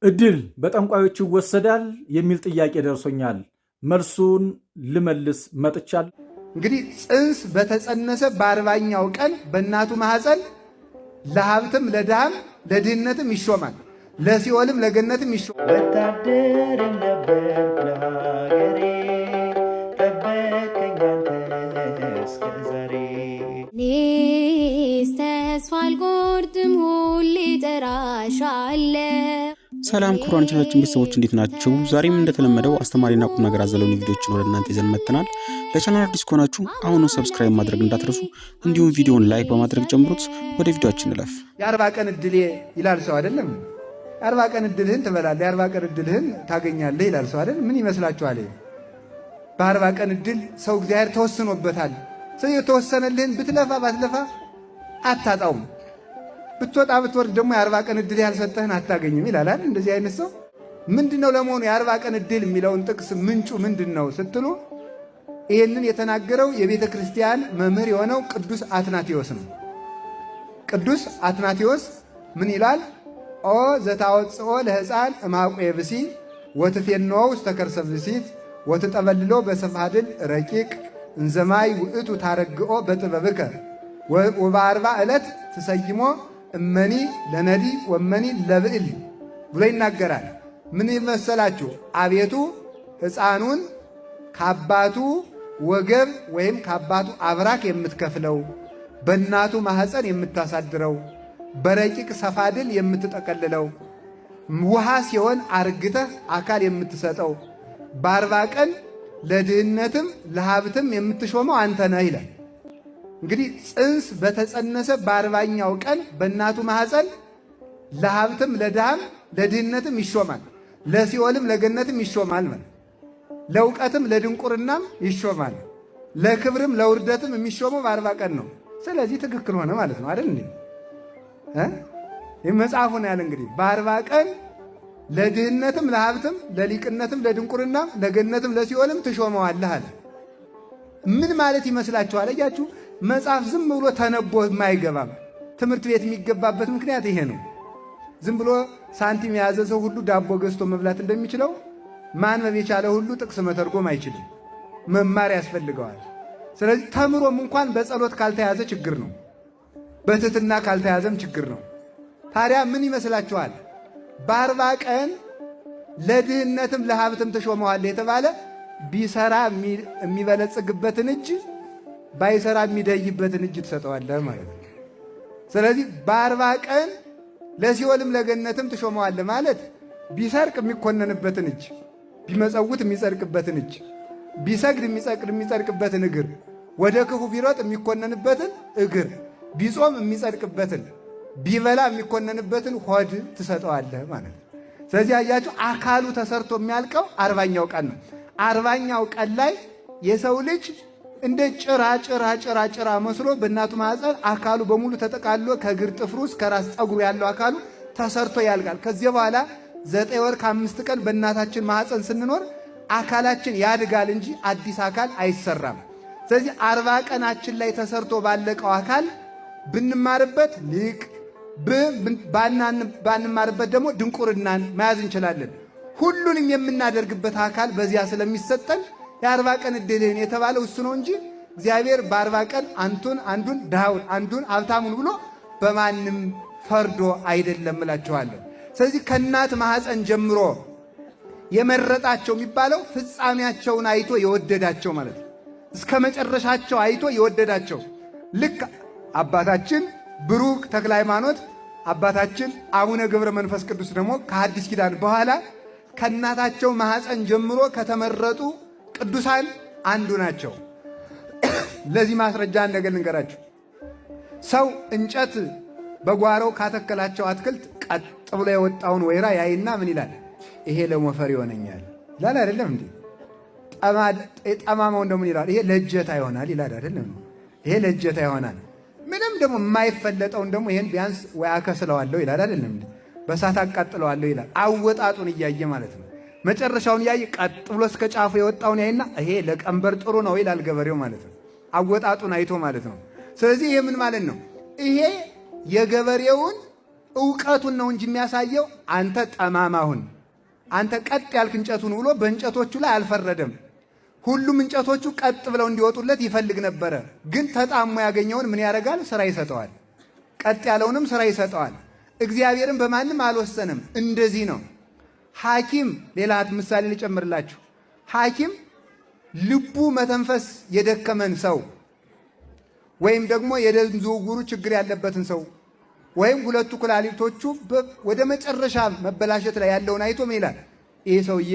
እድል በጠንቋዮች ይወሰዳል የሚል ጥያቄ ደርሶኛል። መልሱን ልመልስ መጥቻል። እንግዲህ ጽንስ በተጸነሰ በ40ኛው ቀን በእናቱ ማህፀን ለሀብትም ለድሃም ለድህነትም ይሾማል፣ ለሲኦልም ለገነትም ይሾማል። ወታደር ነበር ለሀገሬ ጠበቀኝ አንተ እስከ ዛሬ። እኔስ ተስፋ አልቆርጥም ሁሌ እጠራሻለሁ። ሰላም ክቡራን ቻናላችን ቤተሰቦች እንዴት ናችሁ? ዛሬም እንደተለመደው አስተማሪና ቁም ነገር አዘለው ቪዲዮዎችን ወደ እናንተ ይዘን መጥተናል። ለቻናል አዲስ ከሆናችሁ አሁን ሰብስክራይብ ማድረግ እንዳትረሱ፣ እንዲሁም ቪዲዮውን ላይክ በማድረግ ጀምሩት። ወደ ቪዲዮአችን እንለፍ። የ40 ቀን እድሌ ይላል ሰው አይደለም? የ40 ቀን እድልህን ትበላለህ፣ የ40 ቀን እድልህን ታገኛለህ ይላል ሰው አይደል? ምን ይመስላችኋል? በ40 ቀን እድል ሰው እግዚአብሔር ተወስኖበታል። ሰው የተወሰነልህን ብትለፋ ባትለፋ አታጣውም። ብትወጣ ብትወርድ ደግሞ የ40 ቀን እድል ያልሰጠህን አታገኝም ይላል አይደል? እንደዚህ አይነት ሰው ምንድነው ለመሆኑ የ40 ቀን እድል የሚለውን ጥቅስ ምንጩ ምንድነው ስትሉ ይህንን የተናገረው የቤተ ክርስቲያን መምህር የሆነው ቅዱስ አትናቴዎስ ነው። ቅዱስ አትናቴዎስ ምን ይላል? ኦ ዘታወፅኦ ለሕፃን እማቆየ ብሲ ወትፌንዎ ውስተ ከርሰ ብእሲት ወትጠበልሎ በሰፋድል ረቂቅ እንዘማይ ውእቱ ታረግኦ በጥበብከ ወበ40 ዕለት ትሰይሞ እመኒ ለነዲ ወመኒ ለብዕል ብሎ ይናገራል። ምን ይመሰላችሁ? አቤቱ ሕፃኑን ከአባቱ ወገብ ወይም ከአባቱ አብራክ የምትከፍለው፣ በእናቱ ማኅፀን የምታሳድረው፣ በረቂቅ ሰፋድል የምትጠቀልለው፣ ውሃ ሲሆን አርግተህ አካል የምትሰጠው፣ በ40 ቀን ለድህነትም ለሀብትም የምትሾመው አንተ ነህ ይላል። እንግዲህ ጽንስ በተጸነሰ በ40ኛው ቀን በእናቱ ማኅፀን ለሀብትም ለድሃም ለድህነትም ይሾማል፣ ለሲኦልም ለገነትም ይሾማል ማለት፣ ለእውቀትም ለድንቁርናም ይሾማል፣ ለክብርም ለውርደትም የሚሾመው በ40 ቀን ነው። ስለዚህ ትክክል ሆነ ማለት ነው አይደል? ይህ መጽሐፉ ነው ያለ። እንግዲህ በ40 ቀን ለድህነትም ለሀብትም ለሊቅነትም ለድንቁርናም ለገነትም ለሲኦልም ትሾመዋለህ አለ። ምን ማለት ይመስላችኋል? አያችሁ፣ መጽሐፍ ዝም ብሎ ተነቦ የማይገባም ትምህርት ቤት የሚገባበት ምክንያት ይሄ ነው። ዝም ብሎ ሳንቲም የያዘ ሰው ሁሉ ዳቦ ገዝቶ መብላት እንደሚችለው ማንበብ የቻለ ሁሉ ጥቅስ መተርጎም አይችልም። መማር ያስፈልገዋል። ስለዚህ ተምሮም እንኳን በጸሎት ካልተያዘ ችግር ነው፣ በትሕትና ካልተያዘም ችግር ነው። ታዲያ ምን ይመስላችኋል? በ40 ቀን ለድህነትም ለሀብትም ተሾመዋል የተባለ ቢሰራ የሚበለጽግበትን እጅ ባይሰራ የሚደይበትን እጅ ትሰጠዋለህ ማለት ነው። ስለዚህ በ40 ቀን ለሲኦልም ለገነትም ትሾመዋል ማለት ቢሰርቅ የሚኮነንበትን እጅ፣ ቢመጸውት የሚጸድቅበትን እጅ፣ ቢሰግድ የሚጸድቅበትን እግር፣ ወደ ክፉ ቢሮጥ የሚኮነንበትን እግር፣ ቢጾም የሚጸድቅበትን፣ ቢበላ የሚኮነንበትን ሆድ ትሰጠዋለህ ማለት ነው። ስለዚህ አያችሁ፣ አካሉ ተሰርቶ የሚያልቀው 40ኛው ቀን ነው። 40ኛው ቀን ላይ የሰው ልጅ እንደ ጭራ መስሎ በእናቱ ማኅፀን አካሉ በሙሉ ተጠቃሎ ከእግር ጥፍሩ እስከ ራስ ፀጉሩ ያለው አካሉ ተሰርቶ ያልቃል። ከዚህ በኋላ 9 ወር ከ5 ቀን በእናታችን ማኅፀን ስንኖር አካላችን ያድጋል እንጂ አዲስ አካል አይሰራም። ስለዚህ 40 ቀናችን ላይ ተሰርቶ ባለቀው አካል ብንማርበት ሊቅ፣ ባንማርበት ደግሞ ድንቁርናን መያዝ እንችላለን። ሁሉንም የምናደርግበት አካል በዚያ ስለሚሰጠን የ40 ቀን እድልህን የተባለው እሱ ነው እንጂ እግዚአብሔር በ40 ቀን አንዱን ድሃውን አንዱን ሀብታሙን ብሎ በማንም ፈርዶ አይደለም እላችኋለሁ። ስለዚህ ከእናት ማኅፀን ጀምሮ የመረጣቸው የሚባለው ፍጻሜያቸውን አይቶ የወደዳቸው ማለት ነው። እስከ መጨረሻቸው አይቶ የወደዳቸው። ልክ አባታችን ብሩክ ተክለ ሃይማኖት፣ አባታችን አቡነ ገብረ መንፈስ ቅዱስ ደግሞ ከሐዲስ ኪዳን በኋላ ከእናታቸው ማኅፀን ጀምሮ ከተመረጡ ቅዱሳን አንዱ ናቸው። ለዚህ ማስረጃ ነገር ልንገራችሁ። ሰው እንጨት በጓሮው ካተከላቸው አትክልት ቀጥ ብሎ የወጣውን ወይራ ያይና ምን ይላል? ይሄ ለሞፈር ይሆነኛል ይላል አይደለም እንዴ? ጠማማውን ደግሞ ምን ይላል? ይሄ ለእጀታ ይሆናል ይላል አይደለም? ይሄ ለእጀታ ይሆናል። ምንም ደግሞ የማይፈለጠውን ደግሞ ይሄን ቢያንስ ወይ አከስለዋለሁ ይላል አይደለም እንዴ? በሳት አቃጥለዋለሁ ይላል። አወጣጡን እያየ ማለት ነው። መጨረሻውን ያየ ቀጥ ብሎ እስከ ጫፉ የወጣውን ያይና ይሄ ለቀንበር ጥሩ ነው ይላል ገበሬው ማለት ነው። አወጣጡን አይቶ ማለት ነው። ስለዚህ ይሄ ምን ማለት ነው? ይሄ የገበሬውን ዕውቀቱን ነው እንጂ የሚያሳየው አንተ ጠማማሁን አንተ ቀጥ ያልክ እንጨቱን ብሎ በእንጨቶቹ ላይ አልፈረደም። ሁሉም እንጨቶቹ ቀጥ ብለው እንዲወጡለት ይፈልግ ነበረ። ግን ተጣሞ ያገኘውን ምን ያደርጋል? ስራ ይሰጠዋል። ቀጥ ያለውንም ስራ ይሰጠዋል። እግዚአብሔርን በማንም አልወሰንም። እንደዚህ ነው ሐኪም። ሌላ ምሳሌ ልጨምርላችሁ። ሐኪም ልቡ መተንፈስ የደከመን ሰው ወይም ደግሞ የደም ዝውውሩ ችግር ያለበትን ሰው ወይም ሁለቱ ኩላሊቶቹ ወደ መጨረሻ መበላሸት ላይ ያለውን አይቶ ምን ይላል? ይህ ሰውዬ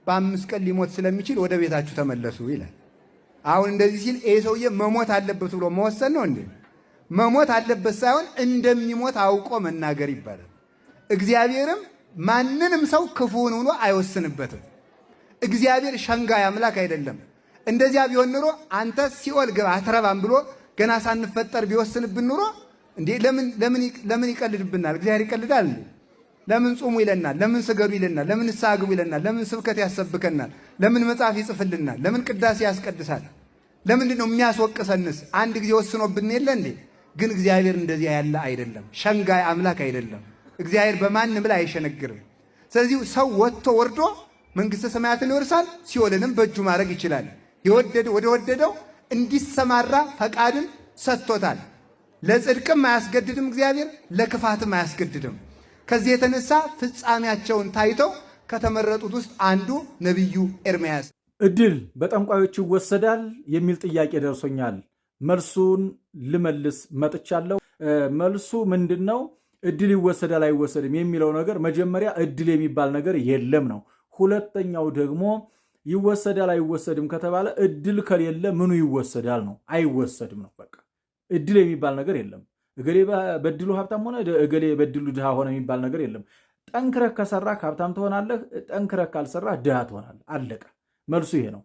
በ5 ቀን ሊሞት ስለሚችል ወደ ቤታችሁ ተመለሱ ይላል። አሁን እንደዚህ ሲል ይህ ሰውዬ መሞት አለበት ብሎ መወሰን ነው እንዴ? መሞት አለበት ሳይሆን እንደሚሞት አውቆ መናገር ይባላል። እግዚአብሔርም ማንንም ሰው ክፉውን ብሎ አይወስንበትም። እግዚአብሔር ሸንጋይ አምላክ አይደለም። እንደዚያ ቢሆን ኑሮ አንተ ሲኦል ግባ አትረባም ብሎ ገና ሳንፈጠር ቢወስንብን ኑሮ እንዴ ለምን ይቀልድብናል? እግዚአብሔር ይቀልዳል እንዴ? ለምን ጾሙ ይለናል? ለምን ስገዱ ይለናል? ለምን ንስሐ ግቡ ይለናል? ለምን ስብከት ያሰብከናል? ለምን መጽሐፍ ይጽፍልናል? ለምን ቅዳሴ ያስቀድሳል? ለምንድን ነው የሚያስወቅሰንስ? አንድ ጊዜ ወስኖብን የለ እንዴ? ግን እግዚአብሔር እንደዚህ ያለ አይደለም። ሸንጋይ አምላክ አይደለም። እግዚአብሔር በማንም ላይ አይሸነግርም። ስለዚህ ሰው ወጥቶ ወርዶ መንግሥተ ሰማያትን ይወርሳል፣ ሲኦልንም በእጁ ማድረግ ይችላል። ወደ ወደደው እንዲሰማራ ፈቃድን ሰጥቶታል። ለጽድቅም አያስገድድም እግዚአብሔር፣ ለክፋትም አያስገድድም። ከዚህ የተነሳ ፍጻሜያቸውን ታይተው ከተመረጡት ውስጥ አንዱ ነቢዩ ኤርምያስ። ዕድል በጠንቋዮች ይወሰዳል የሚል ጥያቄ ደርሶኛል። መልሱን ልመልስ መጥቻለሁ። መልሱ ምንድን ነው? ዕድል ይወሰዳል አይወሰድም የሚለው ነገር መጀመሪያ ዕድል የሚባል ነገር የለም ነው። ሁለተኛው ደግሞ ይወሰዳል አይወሰድም ከተባለ ዕድል ከሌለ ምኑ ይወሰዳል ነው? አይወሰድም ነው። በቃ ዕድል የሚባል ነገር የለም። እገሌ በድሉ ሀብታም ሆነ እገሌ በድሉ ድሃ ሆነ የሚባል ነገር የለም። ጠንክረህ ከሰራህ ሀብታም ትሆናለህ፣ ጠንክረህ ካልሰራህ ድሃ ትሆናለህ። አለቀ። መልሱ ይሄ ነው።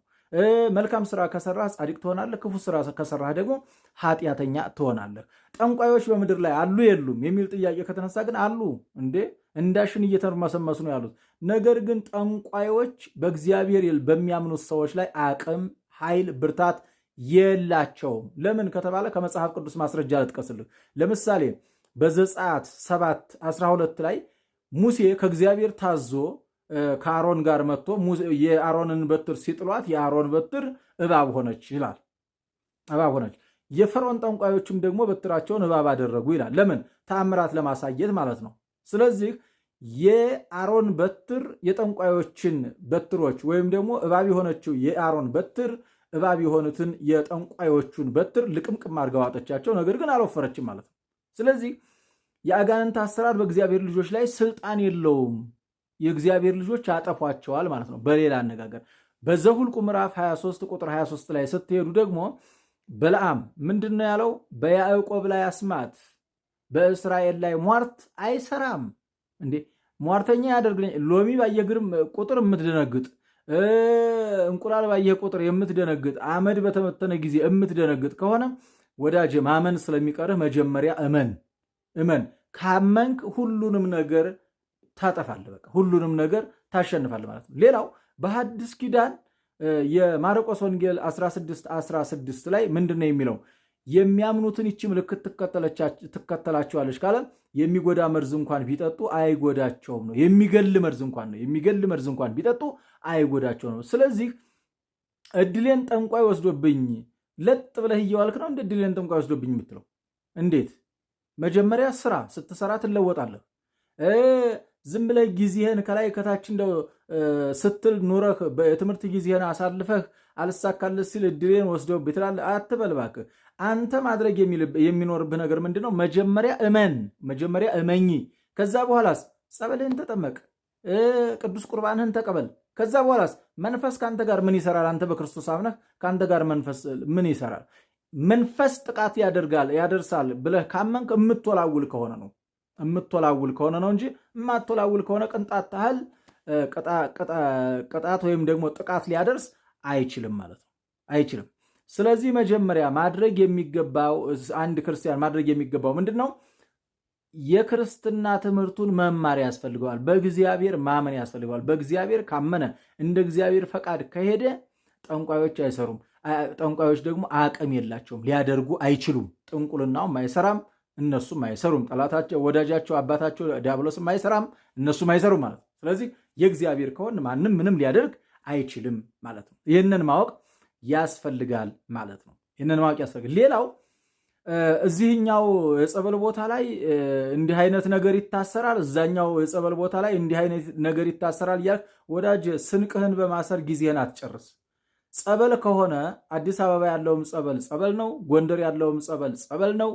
መልካም ስራ ከሰራህ ጻድቅ ትሆናለህ፣ ክፉ ስራ ከሰራህ ደግሞ ኃጢአተኛ ትሆናለህ። ጠንቋዮች በምድር ላይ አሉ የሉም የሚል ጥያቄ ከተነሳ ግን አሉ እንዴ፣ እንዳሽን እየተርመሰመሱ ነው ያሉት። ነገር ግን ጠንቋዮች በእግዚአብሔር በሚያምኑት ሰዎች ላይ አቅም፣ ኃይል፣ ብርታት የላቸውም። ለምን ከተባለ ከመጽሐፍ ቅዱስ ማስረጃ ልጥቀስልህ። ለምሳሌ በዘጸአት 7:12 ላይ ሙሴ ከእግዚአብሔር ታዞ ከአሮን ጋር መጥቶ የአሮንን በትር ሲጥሏት የአሮን በትር እባብ ሆነች ይላል። እባብ ሆነች። የፈርዖን ጠንቋዮችም ደግሞ በትራቸውን እባብ አደረጉ ይላል። ለምን? ተአምራት ለማሳየት ማለት ነው። ስለዚህ የአሮን በትር የጠንቋዮችን በትሮች ወይም ደግሞ እባብ የሆነችው የአሮን በትር እባብ የሆኑትን የጠንቋዮቹን በትር ልቅምቅም አድርጋ ዋጠቻቸው። ነገር ግን አልወፈረችም ማለት ነው። ስለዚህ የአጋንንት አሰራር በእግዚአብሔር ልጆች ላይ ስልጣን የለውም። የእግዚአብሔር ልጆች ያጠፏቸዋል ማለት ነው። በሌላ አነጋገር በዘኍልቍ ምዕራፍ 23 ቁጥር 23 ላይ ስትሄዱ ደግሞ በለዓም ምንድን ነው ያለው? በያዕቆብ ላይ አስማት በእስራኤል ላይ ሟርት አይሰራም። እንዴ ሟርተኛ ያደርግልኝ። ሎሚ ባየህ ቁጥር የምትደነግጥ፣ እንቁላል ባየህ ቁጥር የምትደነግጥ፣ አመድ በተመተነ ጊዜ የምትደነግጥ ከሆነ ወዳጅ ማመን ስለሚቀርህ መጀመሪያ እመን። ካመንክ ሁሉንም ነገር ታጠፋለህ። በቃ ሁሉንም ነገር ታሸንፋለህ ማለት ነው። ሌላው በሐዲስ ኪዳን የማርቆስ ወንጌል 16:16 ላይ ምንድን ነው የሚለው? የሚያምኑትን ይቺ ምልክት ትከተላቸዋለች ካለ የሚጎዳ መርዝ እንኳን ቢጠጡ አይጎዳቸውም ነው። የሚገል መርዝ እንኳን ቢጠጡ አይጎዳቸውም ነው። ስለዚህ እድሌን ጠንቋይ ወስዶብኝ ለጥ ብለህ እየዋልክ ነው እንደ እድሌን ጠንቋይ ወስዶብኝ የምትለው እንዴት? መጀመሪያ ስራ፣ ስትሰራ ትለወጣለህ። ዝም ብለህ ጊዜህን ከላይ ከታች እንደው ስትል ኑረህ በትምህርት ጊዜህን አሳልፈህ አልሳካልህ ሲል እድሌን ወስደውብኝ ትላለህ። አትበል እባክህ። አንተ ማድረግ የሚኖርብህ ነገር ምንድን ነው? መጀመሪያ እመኝ። ከዛ በኋላስ ጸበልህን ተጠመቅ፣ ቅዱስ ቁርባንህን ተቀበል። ከዛ በኋላስ መንፈስ ከአንተ ጋር ምን ይሰራል? አንተ በክርስቶስ አምነህ ከአንተ ጋር መንፈስ ምን ይሰራል? መንፈስ ጥቃት ያደርሳል ብለህ ካመንክ የምትወላውል ከሆነ ነው እንጂ የማትወላውል ከሆነ ቅንጣት ታህል ቅጣት ወይም ደግሞ ጥቃት ሊያደርስ አይችልም ማለት ነው። አይችልም። ስለዚህ መጀመሪያ ማድረግ የሚገባው አንድ ክርስቲያን ማድረግ የሚገባው ምንድን ነው? የክርስትና ትምህርቱን መማር ያስፈልገዋል። በእግዚአብሔር ማመን ያስፈልገዋል። በእግዚአብሔር ካመነ እንደ እግዚአብሔር ፈቃድ ከሄደ ጠንቋዮች አይሰሩም። ጠንቋዮች ደግሞ አቅም የላቸውም፣ ሊያደርጉ አይችሉም። ጥንቁልናውም አይሰራም፣ እነሱም አይሰሩም። ጠላታቸው ወዳጃቸው አባታቸው ዲያብሎስም አይሰራም፣ እነሱም አይሰሩም ማለት ነው። ስለዚህ የእግዚአብሔር ከሆነ ማንም ምንም ሊያደርግ አይችልም ማለት ነው። ይህንን ማወቅ ያስፈልጋል ማለት ነው። ይህንን ማወቅ ያስፈልጋል። ሌላው እዚህኛው የጸበል ቦታ ላይ እንዲህ አይነት ነገር ይታሰራል፣ እዛኛው የጸበል ቦታ ላይ እንዲህ አይነት ነገር ይታሰራል እያልክ ወዳጅ ስንቅህን በማሰር ጊዜህን አትጨርስ። ጸበል ከሆነ አዲስ አበባ ያለውም ጸበል ነው፣ ጎንደር ያለውም ጸበል ነው፣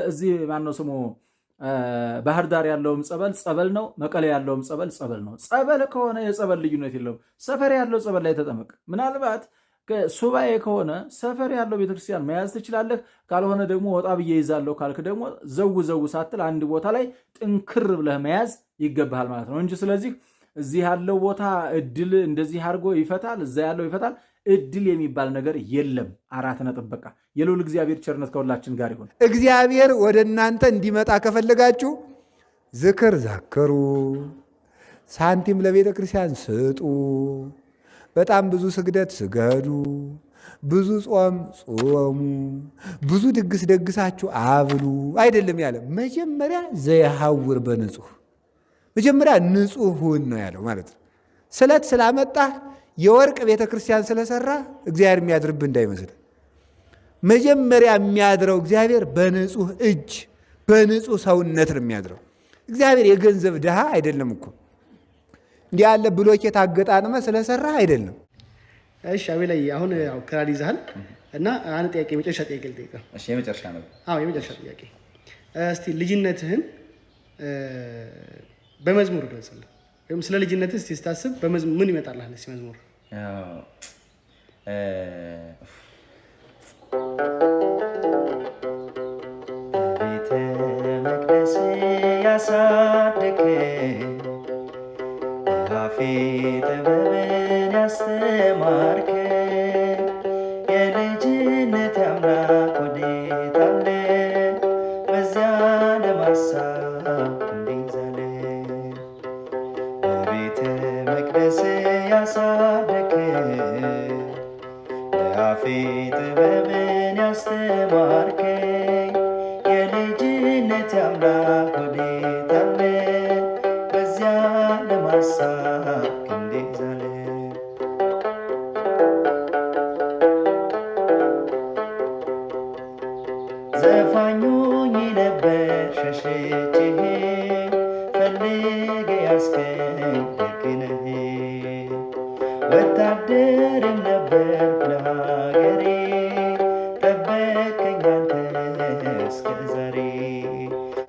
እዚህ ማነው ስሙ ባህር ዳር ያለውም ጸበል ነው፣ መቀሌ ያለውም ጸበል ነው። ጸበል ከሆነ የጸበል ልዩነት የለውም። ሰፈር ያለው ጸበል ላይ ተጠመቅ። ምናልባት ሱባኤ ከሆነ ሰፈር ያለው ቤተክርስቲያን መያዝ ትችላለህ። ካልሆነ ደግሞ ወጣ ብዬ ይዛለሁ ካልክ ደግሞ ዘው ሳትል አንድ ቦታ ላይ ጥንክር ብለህ መያዝ ይገባሃል ማለት ነው እንጂ ስለዚህ እዚህ ያለው ቦታ እድል እንደዚህ አድርጎ ይፈታል፣ እዛ ያለው ይፈታል፣ እድል የሚባል ነገር የለም። 4 ነጥብ በቃ። የልዑል እግዚአብሔር ቸርነት ከሁላችን ጋር ይሁን። እግዚአብሔር ወደ እናንተ እንዲመጣ ከፈለጋችሁ ዝክር ዛክሩ፣ ሳንቲም ለቤተ ክርስቲያን ስጡ፣ በጣም ብዙ ስግደት ስገዱ፣ ብዙ ጾም ጾሙ፣ ብዙ ድግስ ደግሳችሁ አብሉ አይደለም ያለ። መጀመሪያ ዘየሐውር በንጹህ መጀመሪያ ንጹህ ሁን ነው ያለው ማለት ነው። ስለት ስላመጣህ የወርቅ ቤተ ክርስቲያን ስለሰራ እግዚአብሔር የሚያድርብህ እንዳይመስል። መጀመሪያ የሚያድረው እግዚአብሔር በንጹህ እጅ በንጹህ ሰውነት ነው የሚያድረው። እግዚአብሔር የገንዘብ ድሃ አይደለም እኮ እንዲህ ያለ ብሎኬት አገጣጥመህ ስለሰራ አይደለም። እሺ አቤላይ አሁን ያው ክራር ይዘሃል እና አንድ ጥያቄ የመጨረሻ ጥያቄ ልጠይቅህ። እሺ የመጨረሻ ነው? አዎ የመጨረሻ ጥያቄ። እስቲ ልጅነትህን በመዝሙር ግለጽልኝ። ወይም ስለ ልጅነትህ እስቲ ስታስብ ምን ይመጣልሃል? እስቲ መዝሙር ቤተ መቅደስ ያሳደገኝ አፌ ጥበብን ያስተማርከኝ የልጅነት አምላክ ወዴት አለ? በዚያ ለማሳብ እንዲዛለ በቤተ መቅደስ ያሳደገኝ አፌ ጥበብን ያስተማርከኝ የልጅነት አምላክ ወዴት አለ? በዚያ ለማሳብ እንዴት ዛለ ዘፋኙኝ ነበር ሸሽቼ ፈልጌ ያስከኝ ደግነህ ወታደርም ነበርኩ ለሀገሬ ጠበቀኝ አንተ እስከ ዛሬ።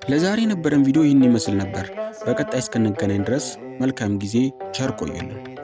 ለዛሬ የነበረን ቪዲዮ ይህን ይመስል ነበር። በቀጣይ እስክንገናኝ ድረስ መልካም ጊዜ፣ ቸር ቆዩልን።